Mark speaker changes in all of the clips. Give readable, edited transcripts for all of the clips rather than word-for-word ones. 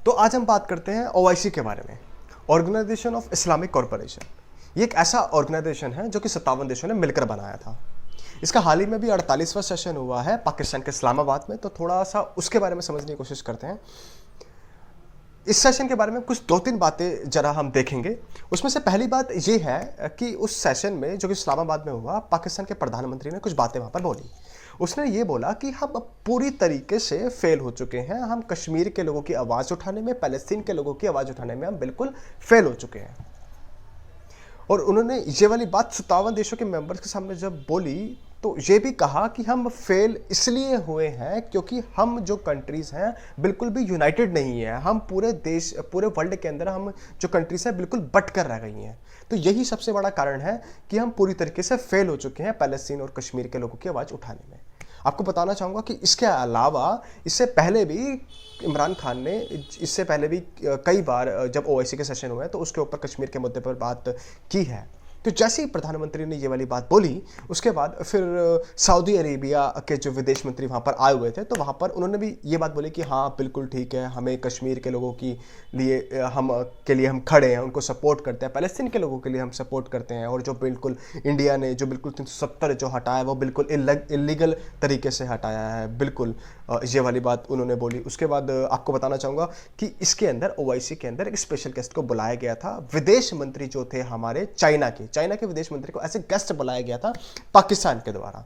Speaker 1: तो आज हम बात करते हैं ओआईसी के बारे में, ऑर्गेनाइजेशन ऑफ इस्लामिक कॉरपोरेशन। ये एक ऐसा ऑर्गेनाइजेशन है जो कि 57 देशों ने मिलकर बनाया था। इसका हाल ही में भी 48वां सेशन हुआ है पाकिस्तान के इस्लामाबाद में, तो थोड़ा सा उसके बारे में समझने की कोशिश करते हैं। इस सेशन के बारे में कुछ 2-3 बातें जरा हम देखेंगे। उसमें से पहली बात ये है कि उस सेशन में जो कि इस्लामाबाद में हुआ, पाकिस्तान के प्रधानमंत्री ने कुछ बातें वहाँ पर बोली। उसने ये बोला कि हम अब पूरी तरीके से फेल हो चुके हैं, हम कश्मीर के लोगों की आवाज़ उठाने में, पैलेस्तीन के लोगों की आवाज़ उठाने में हम बिल्कुल फेल हो चुके हैं। और उन्होंने ये वाली बात 57 देशों के मेंबर्स के सामने जब बोली, तो ये भी कहा कि हम फेल इसलिए हुए हैं क्योंकि हम जो कंट्रीज़ हैं बिल्कुल भी यूनाइटेड नहीं है। हम पूरे देश, पूरे वर्ल्ड के अंदर हम जो कंट्रीज़ हैं बिल्कुल बट कर रह गई हैं। तो यही सबसे बड़ा कारण है कि हम पूरी तरीके से फेल हो चुके हैं पैलेस्तीन और कश्मीर के लोगों की आवाज़ उठाने में। आपको बताना चाहूँगा कि इसके अलावा इससे पहले भी इमरान खान ने इससे पहले भी कई बार जब ओआईसी के सेशन हुए हैं तो उसके ऊपर कश्मीर के मुद्दे पर बात की है। तो जैसे ही प्रधानमंत्री ने ये वाली बात बोली, उसके बाद फिर सऊदी अरेबिया के जो विदेश मंत्री वहाँ पर आए हुए थे, तो वहाँ पर उन्होंने भी ये बात बोली कि हाँ बिल्कुल ठीक है, हमें कश्मीर के लोगों की लिए हम खड़े हैं, उनको सपोर्ट करते हैं, पैलेस्तीन के लोगों के लिए हम सपोर्ट करते हैं। और जो बिल्कुल इंडिया ने जो बिल्कुल 370 जो हटाया वो बिल्कुल इलीगल तरीके से हटाया है, बिल्कुल ये वाली बात उन्होंने बोली। उसके बाद आपको बताना चाहूँगा कि इसके अंदर ओआईसी के अंदर एक स्पेशल गेस्ट को बुलाया गया था। विदेश मंत्री जो थे हमारे चाइना के विदेश मंत्री को ऐसे गेस्ट बुलाया गया था पाकिस्तान के द्वारा।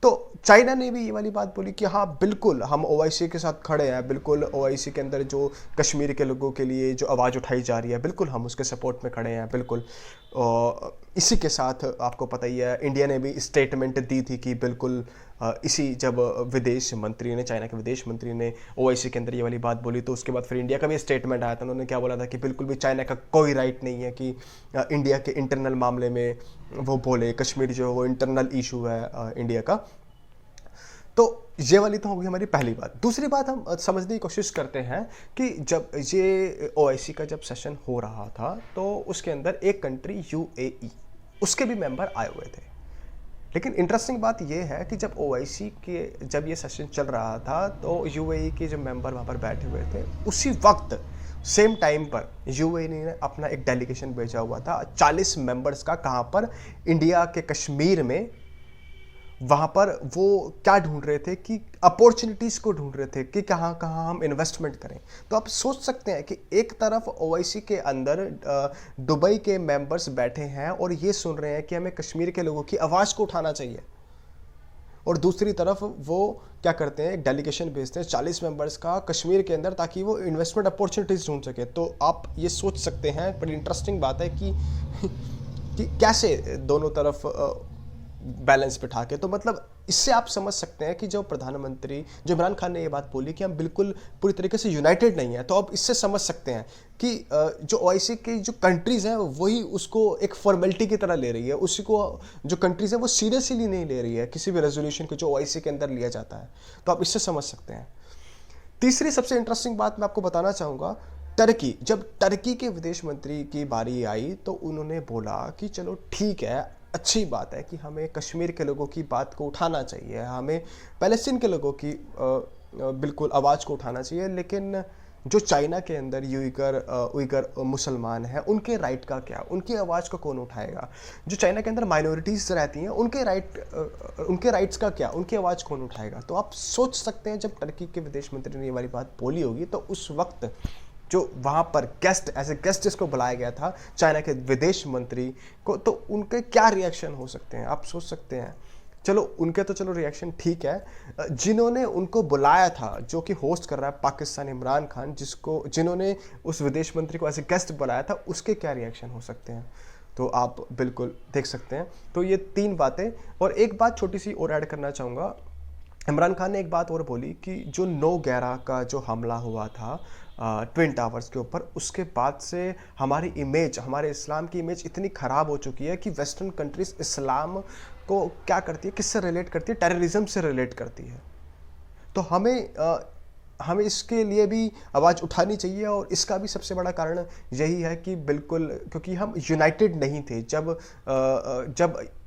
Speaker 1: तो चाइना ने भी ये वाली बात बोली कि हाँ बिल्कुल हम ओआईसी के साथ खड़े हैं, बिल्कुल ओआईसी के अंदर जो कश्मीर के लोगों के लिए जो आवाज़ उठाई जा रही है बिल्कुल हम उसके सपोर्ट में खड़े हैं, बिल्कुल। और इसी के साथ आपको पता ही है इंडिया ने भी स्टेटमेंट दी थी कि बिल्कुल इसी जब विदेश मंत्री ने, चाइना के विदेश मंत्री ने ओआईसी के अंदर ये वाली बात बोली, तो उसके बाद फिर इंडिया का भी स्टेटमेंट आया था। उन्होंने क्या बोला था कि बिल्कुल भी चाइना का कोई राइट नहीं है कि इंडिया के इंटरनल मामले में वो बोले, कश्मीर जो वो इंटरनल इशू है इंडिया का। तो ये वाली तो होगी हमारी पहली बात। दूसरी बात हम समझने की कोशिश करते हैं कि जब ये ओआईसी का जब सेशन हो रहा था तो उसके अंदर एक कंट्री यूएई, उसके भी मेंबर आए हुए थे। लेकिन इंटरेस्टिंग बात यह है कि जब ओआईसी के जब ये सेशन चल रहा था तो यूएई के जो मेंबर वहाँ पर बैठे हुए थे, उसी वक्त सेम टाइम पर यूएई ने अपना एक डेलीगेशन भेजा हुआ था 40 मेंबर्स का। कहाँ पर? इंडिया के कश्मीर में। वहाँ पर वो क्या ढूंढ रहे थे कि अपॉर्चुनिटीज़ को ढूंढ रहे थे कि कहाँ कहाँ हम इन्वेस्टमेंट करें। तो आप सोच सकते हैं कि एक तरफ ओआईसी के अंदर दुबई के मेंबर्स बैठे हैं और ये सुन रहे हैं कि हमें कश्मीर के लोगों की आवाज़ को उठाना चाहिए, और दूसरी तरफ वो क्या करते हैं, एक डेलीगेशन भेजते हैं 40 मेंबर्स का कश्मीर के अंदर ताकि वो इन्वेस्टमेंट अपॉर्चुनिटीज़ ढूंढ सके। तो आप ये सोच सकते हैं, बड़ी इंटरेस्टिंग बात है कि कैसे दोनों तरफ बैलेंस बिठा के। तो मतलब इससे आप समझ सकते हैं कि जो प्रधानमंत्री, जो इमरान खान ने ये बात बोली कि हम बिल्कुल पूरी तरीके से यूनाइटेड नहीं है, तो आप इससे समझ सकते हैं कि जो ओआईसी की जो कंट्रीज़ हैं वही उसको एक फॉर्मेलिटी की तरह ले रही है, उसी को जो कंट्रीज़ हैं वो सीरियसली नहीं ले रही है किसी भी रेजोल्यूशन को जो ओआईसी के अंदर लिया जाता है। तो आप इससे समझ सकते हैं। तीसरी सबसे इंटरेस्टिंग बात मैं आपको बताना चाहूँगा, टर्की। जब टर्की के विदेश मंत्री की बारी आई तो उन्होंने बोला कि चलो ठीक है, अच्छी बात है कि हमें कश्मीर के लोगों की बात को उठाना चाहिए, हमें पैलेस्टीन के लोगों की बिल्कुल आवाज़ को उठाना चाहिए, लेकिन जो चाइना के अंदर उइगर मुसलमान हैं उनके राइट का क्या, उनकी आवाज़ को कौन उठाएगा? जो चाइना के अंदर माइनॉरिटीज़ रहती हैं उनके राइट्स का क्या, उनकी आवाज़ कौन उठाएगा? तो आप सोच सकते हैं जब टर्की के विदेश मंत्री ने ये वाली बात बोली होगी तो उस वक्त जो वहाँ पर गेस्ट, एज ए गेस्ट जिसको बुलाया गया था चाइना के विदेश मंत्री को, तो उनके क्या रिएक्शन हो सकते हैं आप सोच सकते हैं। चलो उनके तो चलो रिएक्शन ठीक है, जिन्होंने उनको बुलाया था, जो कि होस्ट कर रहा है पाकिस्तान, इमरान खान, जिन्होंने उस विदेश मंत्री को एज ए गेस्ट बुलाया था, उसके क्या रिएक्शन हो सकते हैं, तो आप बिल्कुल देख सकते हैं। तो ये 3 बातें। और एक बात छोटी सी और ऐड करना चाहूँगा, इमरान खान ने एक बात और बोली कि जो 9/11 का जो हमला हुआ था ट्विन टावर्स के ऊपर, उसके बाद से हमारी इमेज, हमारे इस्लाम की इमेज इतनी ख़राब हो चुकी है कि वेस्टर्न कंट्रीज़ इस्लाम को क्या करती है, किससे रिलेट करती है, टेररिज्म से रिलेट करती है। तो हमें हमें इसके लिए भी आवाज़ उठानी चाहिए और इसका भी सबसे बड़ा कारण यही है कि बिल्कुल क्योंकि हम यूनाइटेड नहीं थे जब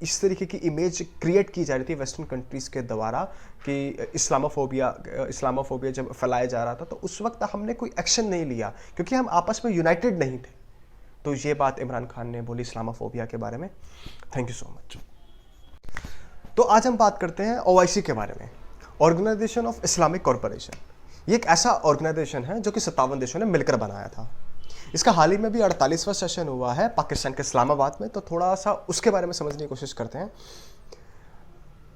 Speaker 1: इस तरीके की इमेज क्रिएट की जा रही थी वेस्टर्न कंट्रीज़ के द्वारा कि इस्लामोफोबिया जब फैलाया जा रहा था, तो उस वक्त हमने कोई एक्शन नहीं लिया क्योंकि हम आपस में यूनाइटेड नहीं थे। तो ये बात इमरान खान ने बोली इस्लामोफोबिया के बारे में। Thank you so much. तो आज हम बात करते हैं ओआईसी के बारे में, ऑर्गेनाइजेशन ऑफ इस्लामिक कॉरपोरेशन। ये एक ऐसा ऑर्गेनाइजेशन है जो कि 57 देशों ने मिलकर बनाया था। इसका हाल ही में भी 48वां सेशन हुआ है पाकिस्तान के इस्लामाबाद में। तो थोड़ा सा उसके बारे में समझने की कोशिश करते हैं।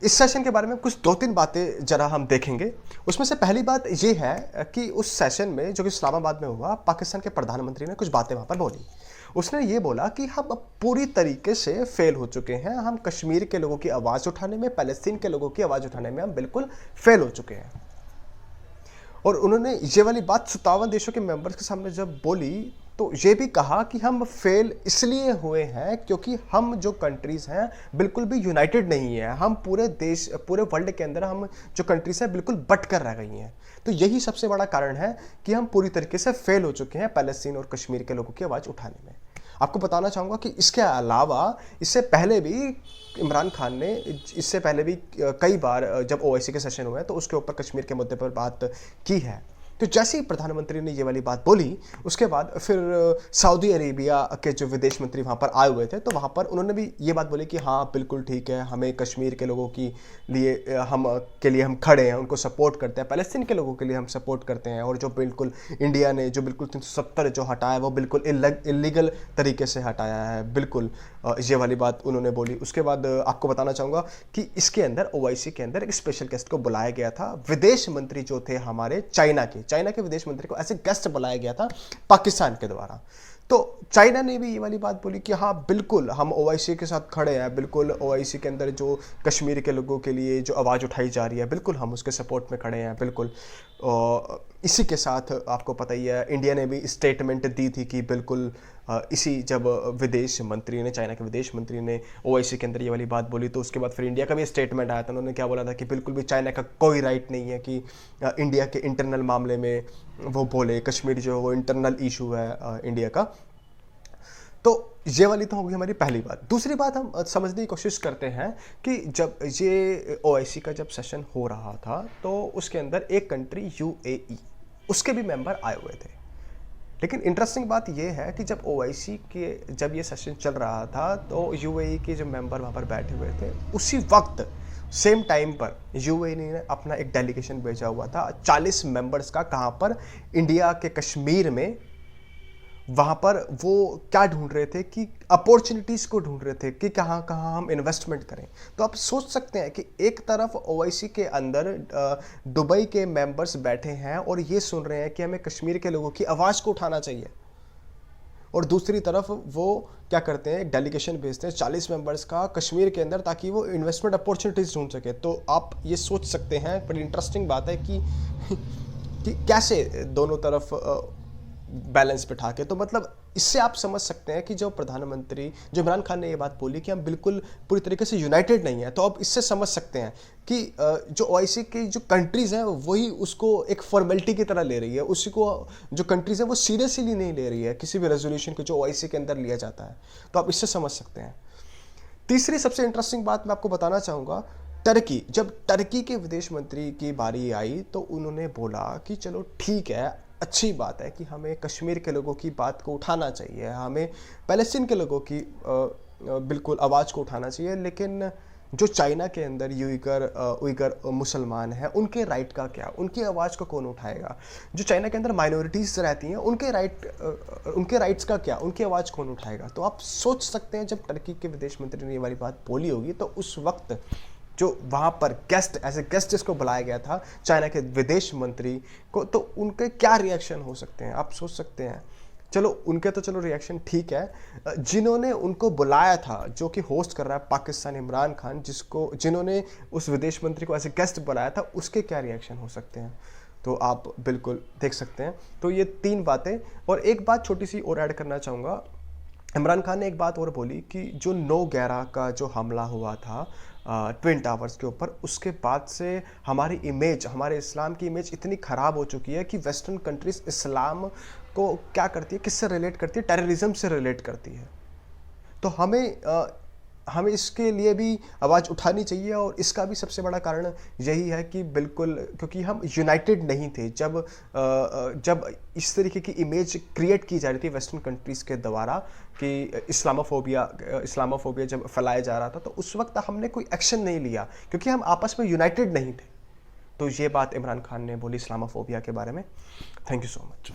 Speaker 1: इस सेशन के बारे में कुछ 2-3 बातें जरा हम देखेंगे। उसमें से पहली बात ये है कि उस सेशन में जो कि इस्लामाबाद में हुआ, पाकिस्तान के प्रधानमंत्री ने कुछ बातें वहाँ पर बोली। उसने ये बोला कि हम अब पूरी तरीके से फेल हो चुके हैं। हम कश्मीर के लोगों की आवाज़ उठाने में, पैलेस्तीन के लोगों की आवाज़ उठाने में हम बिल्कुल फेल हो चुके हैं। और उन्होंने ये वाली बात 57 देशों के मेंबर्स के सामने जब बोली तो ये भी कहा कि हम फेल इसलिए हुए हैं क्योंकि हम जो कंट्रीज़ हैं बिल्कुल भी यूनाइटेड नहीं है। हम पूरे वर्ल्ड के अंदर हम जो कंट्रीज़ हैं बिल्कुल बट कर रह गई हैं। तो यही सबसे बड़ा कारण है कि हम पूरी तरीके से फेल हो चुके हैं पैलेस्तीन और कश्मीर के लोगों की आवाज़ उठाने में। आपको बताना चाहूँगा कि इसके अलावा इससे पहले भी इमरान खान ने इससे पहले भी कई बार जब ओआईसी के सेशन हुए हैं तो उसके ऊपर कश्मीर के मुद्दे पर बात की है। तो जैसे ही प्रधानमंत्री ने ये वाली बात बोली, उसके बाद फिर सऊदी अरेबिया के जो विदेश मंत्री वहाँ पर आए हुए थे, तो वहाँ पर उन्होंने भी ये बात बोली कि हाँ बिल्कुल ठीक है, हमें कश्मीर के लोगों की लिए हम खड़े हैं, उनको सपोर्ट करते हैं, पैलेस्तीन के लोगों के लिए हम सपोर्ट करते हैं। और जो बिल्कुल इंडिया ने जो बिल्कुल 370 जो हटाया वो बिल्कुल इलीगल तरीके से हटाया है, बिल्कुल ये वाली बात उन्होंने बोली। उसके बाद आपको बताना चाहूँगा कि इसके अंदर ओआईसी के अंदर एक स्पेशल गेस्ट को बुलाया गया था। विदेश मंत्री जो थे हमारे चाइना के विदेश मंत्री को ऐसे गेस्ट बुलाया गया था पाकिस्तान के द्वारा। तो चाइना ने भी ये वाली बात बोली कि हाँ बिल्कुल हम ओआईसी के साथ खड़े हैं, बिल्कुल ओआईसी के अंदर जो कश्मीर के लोगों के लिए जो आवाज़ उठाई जा रही है बिल्कुल हम उसके सपोर्ट में खड़े हैं, बिल्कुल। इसी के साथ आपको पता ही है इंडिया ने भी स्टेटमेंट दी थी कि बिल्कुल इसी जब चाइना के विदेश मंत्री ने ओआईसी के अंदर ये वाली बात बोली तो उसके बाद फिर इंडिया का भी स्टेटमेंट आया था। उन्होंने क्या बोला था कि बिल्कुल भी चाइना का कोई राइट नहीं है कि इंडिया के इंटरनल मामले में वो बोले। कश्मीर जो वो इंटरनल इशू है इंडिया का। तो ये वाली तो होगी हमारी पहली बात। दूसरी बात हम समझने की कोशिश करते हैं कि जब ये ओआईसी का जब सेशन हो रहा था तो उसके अंदर एक कंट्री यूएई, उसके भी मेंबर आए हुए थे। लेकिन इंटरेस्टिंग बात यह है कि जब ओआईसी के जब ये सेशन चल रहा था तो यूएई के जो मेंबर वहाँ पर बैठे हुए थे, उसी वक्त सेम टाइम पर यूएई ने अपना एक डेलीगेशन भेजा हुआ था 40 मेंबर्स का। कहाँ पर? इंडिया के कश्मीर में। वहाँ पर वो क्या ढूंढ रहे थे कि अपॉर्चुनिटीज़ को ढूंढ रहे थे कि कहाँ कहाँ हम इन्वेस्टमेंट करें। तो आप सोच सकते हैं कि एक तरफ ओआईसी के अंदर दुबई के मेंबर्स बैठे हैं और ये सुन रहे हैं कि हमें कश्मीर के लोगों की आवाज़ को उठाना चाहिए, और दूसरी तरफ वो क्या करते हैं, एक डेलीगेशन भेजते हैं 40 मेंबर्स का कश्मीर के अंदर ताकि वो इन्वेस्टमेंट अपॉर्चुनिटीज़ ढूंढ सके। तो आप ये सोच सकते हैं, बड़ी इंटरेस्टिंग बात है कि कैसे दोनों तरफ बैलेंस बिठा के। तो मतलब इससे आप समझ सकते हैं कि जो प्रधानमंत्री जो इमरान खान ने ये बात बोली कि हम बिल्कुल पूरी तरीके से यूनाइटेड नहीं है, तो आप इससे समझ सकते हैं कि जो ओआईसी की जो कंट्रीज़ हैं वही उसको एक फॉर्मेलिटी की तरह ले रही है। उसी को जो कंट्रीज़ हैं वो सीरियसली नहीं ले रही है किसी भी रेजोल्यूशन को जो ओआईसी के अंदर लिया जाता है। तो आप इससे समझ सकते हैं। तीसरी सबसे इंटरेस्टिंग बात मैं आपको बताना चाहूँगा, टर्की। जब टर्की के विदेश मंत्री की बारी आई तो उन्होंने बोला कि चलो ठीक है, अच्छी बात है कि हमें कश्मीर के लोगों की बात को उठाना चाहिए, हमें पैलेस्टीन के लोगों की बिल्कुल आवाज़ को उठाना चाहिए, लेकिन जो चाइना के अंदर उइगर मुसलमान हैं उनके राइट का क्या, उनकी आवाज़ को कौन उठाएगा? जो चाइना के अंदर माइनॉरिटीज़ रहती हैं उनके राइट्स का क्या, उनकी आवाज़ कौन उठाएगा? तो आप सोच सकते हैं जब टर्की के विदेश मंत्री ने ये वाली बात बोली होगी तो उस वक्त जो वहाँ पर गेस्ट जिसको बुलाया गया था चाइना के विदेश मंत्री को, तो उनके क्या रिएक्शन हो सकते हैं आप सोच सकते हैं। चलो उनके तो चलो रिएक्शन ठीक है, जिन्होंने उनको बुलाया था जो कि होस्ट कर रहा है पाकिस्तान इमरान खान, जिन्होंने उस विदेश मंत्री को एज ए गेस्ट बुलाया था, उसके क्या रिएक्शन हो सकते हैं, तो आप बिल्कुल देख सकते हैं। तो ये 3 बातें। और एक बात छोटी सी और ऐड करना चाहूँगा, इमरान खान ने एक बात और बोली कि जो 9/11 का जो हमला हुआ था ट्विन टावर्स के ऊपर, उसके बाद से हमारी इमेज, हमारे इस्लाम की इमेज इतनी ख़राब हो चुकी है कि वेस्टर्न कंट्रीज़ इस्लाम को क्या करती है, किससे रिलेट करती है, टेररिज्म से रिलेट करती है। तो हमें इसके लिए भी आवाज़ उठानी चाहिए, और इसका भी सबसे बड़ा कारण यही है कि बिल्कुल, क्योंकि हम यूनाइटेड नहीं थे जब इस तरीके की इमेज क्रिएट की जा रही थी वेस्टर्न कंट्रीज़ के द्वारा कि इस्लामोफोबिया जब फैलाया जा रहा था, तो उस वक्त हमने कोई एक्शन नहीं लिया क्योंकि हम आपस में यूनाइटेड नहीं थे। तो ये बात इमरान खान ने बोली इस्लामोफोबिया के बारे में। Thank you so much.